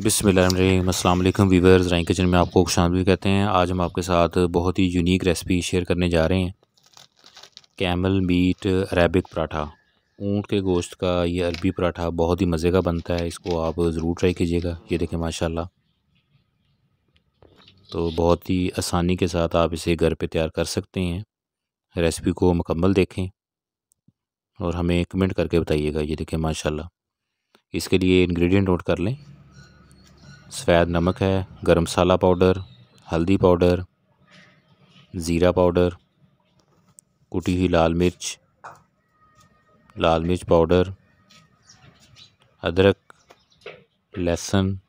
बिस्मिल्लाहिर्रहमानिर्रहीम। अस्सलाम वालेकुम वीवर्स, राइन किचन में आपको खुशामदीद कहते हैं। आज हम आपके साथ बहुत ही यूनिक रेसिपी शेयर करने जा रहे हैं। Camel meat Arabic paratha. ऊँट के गोश्त का ये अरबी पराठा बहुत ही मज़े का बनता है। इसको आप ज़रूर ट्राई कीजिएगा। ये देखें माशाल्लाह, तो बहुत ही आसानी के साथ आप इसे घर पे तैयार कर सकते हैं। रेसिपी को मुकम्मल देखें और हमें कमेंट करके बताइएगा। ये देखें माशाल्लाह। इसके लिए इंग्रेडिएंट नोट कर लें। सफ़ेद नमक है, गरम मसाला पाउडर, हल्दी पाउडर, ज़ीरा पाउडर, कुटी हुई लाल मिर्च पाउडर, अदरक, लहसुन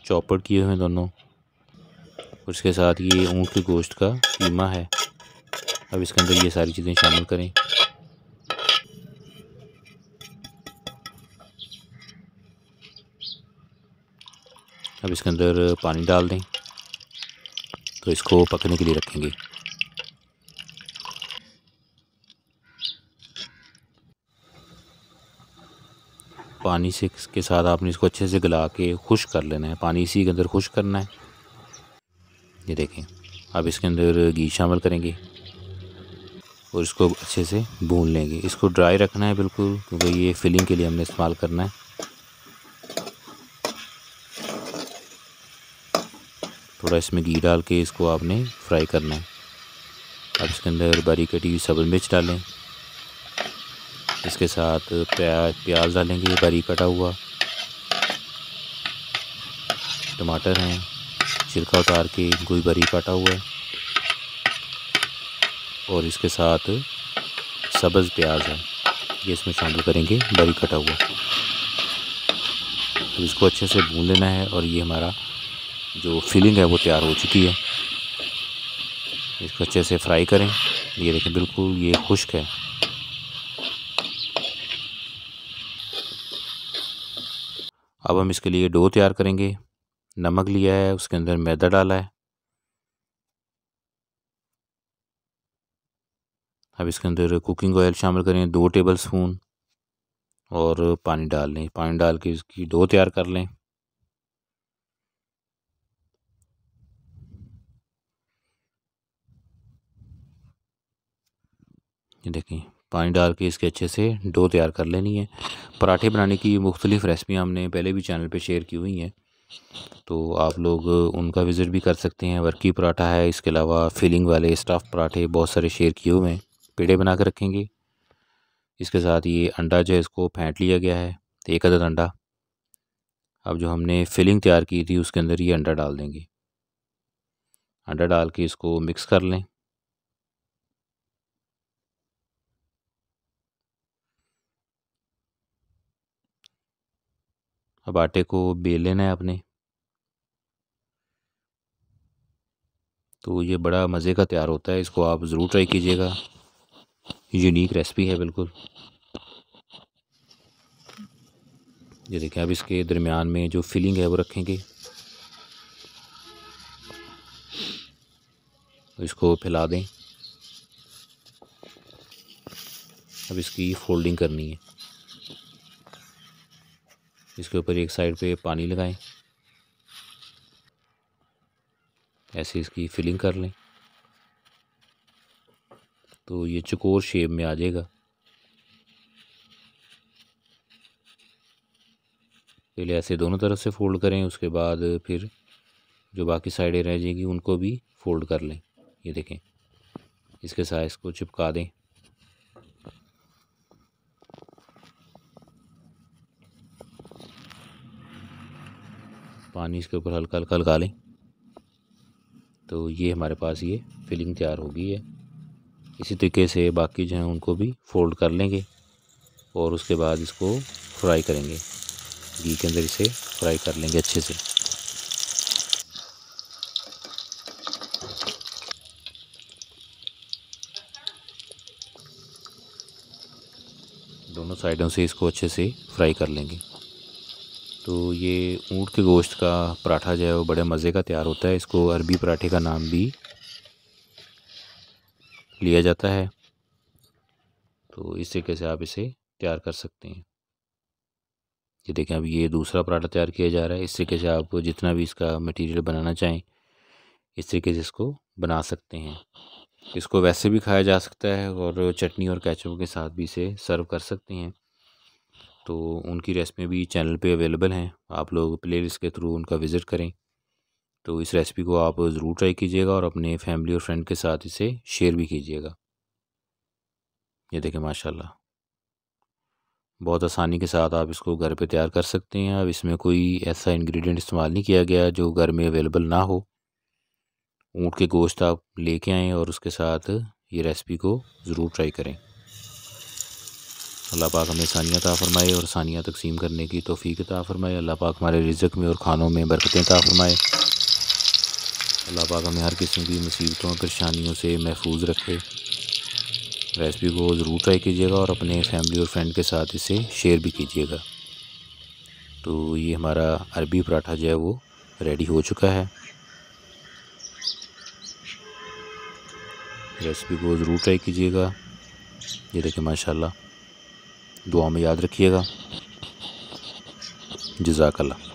चॉपर किए हुए दोनों। उसके साथ ये ऊँट के गोश्त का कीमा है। अब इसके अंदर ये सारी चीज़ें शामिल करें। अब इसके अंदर पानी डाल दें, तो इसको पकने के लिए रखेंगे। पानी से के साथ आपने इसको अच्छे से गला के खुश्क कर लेना है। पानी इसी के अंदर खुश्क करना है। ये देखें। अब इसके अंदर घी शामिल करेंगे और इसको अच्छे से भून लेंगे। इसको ड्राई रखना है बिल्कुल, क्योंकि ये फिलिंग के लिए हमने इस्तेमाल करना है। थोड़ा इसमें घी डाल के इसको आपने फ्राई करना है। अब इसके अंदर बारीक कटी हुई सब्ज़ मिर्च डालें। इसके साथ प्याज डालेंगे बारीक कटा हुआ। टमाटर हैं, छिलका उतार के इनको भी बारीक काटा हुआ है। और इसके साथ सब्ज़ प्याज है, ये इसमें शामिल करेंगे बारीक कटा हुआ। तो इसको अच्छे से भून लेना है और ये हमारा जो फिलिंग है वो तैयार हो चुकी है। इसको अच्छे से फ्राई करें। ये देखें बिल्कुल ये खुश्क है। अब हम इसके लिए डो तैयार करेंगे। नमक लिया है, उसके अंदर मैदा डाला है। अब इसके अंदर कुकिंग ऑयल शामिल करें 2 टेबल स्पून और पानी डाल लें। पानी डाल के इसकी डो तैयार कर लें। ये देखें, पानी डाल के इसके अच्छे से डो तैयार कर लेनी है। पराठे बनाने की मुख्तलिफ़ रेसिपियाँ हमने पहले भी चैनल पे शेयर की हुई हैं, तो आप लोग उनका विज़िट भी कर सकते हैं। वर्की पराठा है, इसके अलावा फिलिंग वाले स्टफ़ पराठे बहुत सारे शेयर किए हुए हैं। पेड़े बना कर रखेंगे। इसके साथ ये अंडा जो है इसको फेंट लिया गया है, 1 अदद अंडा। अब जो हमने फिलिंग तैयार की थी उसके अंदर ये अंडा डाल देंगे। अंडा डाल के इसको मिक्स कर लें। अब आटे को बेल लेना है अपने। तो ये बड़ा मज़े का तैयार होता है। इसको आप ज़रूर ट्राई कीजिएगा। यूनिक रेसिपी है बिल्कुल। ये देखें, अब इसके दरमियान में जो फिलिंग है वो रखेंगे। इसको फैला दें। अब इसकी फोल्डिंग करनी है। इसके ऊपर एक साइड पे पानी लगाएं, ऐसे इसकी फिलिंग कर लें तो ये चौकोर शेप में आ जाएगा। पहले ऐसे दोनों तरफ से फ़ोल्ड करें, उसके बाद फिर जो बाकी साइडें रह जाएंगी उनको भी फ़ोल्ड कर लें। ये देखें, इसके साथ इसको चिपका दें। पानी इसके ऊपर हल्का हल्का लगा लें। तो ये हमारे पास ये फिलिंग तैयार हो गई है। इसी तरीके से बाकी जो हैं उनको भी फ़ोल्ड कर लेंगे और उसके बाद इसको फ्राई करेंगे। घी के अंदर इसे फ्राई कर लेंगे अच्छे से। दोनों साइडों से इसको अच्छे से फ्राई कर लेंगे। तो ये ऊँट के गोश्त का पराठा जो है वो बड़े मज़े का तैयार होता है। इसको अरबी पराठे का नाम भी लिया जाता है। तो इस तरीके से आप इसे तैयार कर सकते हैं। ये देखें अब ये दूसरा पराठा तैयार किया जा रहा है। इस तरीके से आप जितना भी इसका मटेरियल बनाना चाहें इस तरीके से इसको बना सकते हैं। इसको वैसे भी खाया जा सकता है और चटनी और केचप के साथ भी इसे सर्व कर सकते हैं। तो उनकी रेसिपी भी चैनल पे अवेलेबल हैं, आप लोग प्लेलिस्ट के थ्रू उनका विज़िट करें। तो इस रेसिपी को आप ज़रूर ट्राई कीजिएगा और अपने फैमिली और फ्रेंड के साथ इसे शेयर भी कीजिएगा। ये देखें माशाल्लाह, बहुत आसानी के साथ आप इसको घर पे तैयार कर सकते हैं। अब इसमें कोई ऐसा इंग्रेडिएंट इस्तेमाल नहीं किया गया जो घर में अवेलेबल ना हो। ऊँट के गोश्त आप लेके आएँ और उसके साथ ये रेसिपी को ज़रूर ट्राई करें। अल्लाह पाक हमें सानिया अता फ़रमाए और सानिया तकसीम करने की तौफ़ीक अता फ़रमाए। अल्लाह पाक हमारे रिज़्क़ में और खानों में बरकतें अता फ़रमाए। अल्लाह पाक हमें हर किस्म की मुसीबतों परेशानियों से महफूज रखे। रेसिपी को ज़रूर ट्राई कीजिएगा और अपने फैमिली और फ्रेंड के साथ इसे शेयर भी कीजिएगा। तो ये हमारा अरबी पराठा जो है वो रेडी हो चुका है। रेसिपी को ज़रूर ट्राई कीजिएगा। ये देखें माशाल्लाह, दुआ में याद रखिएगा। जज़ाकल्लाह।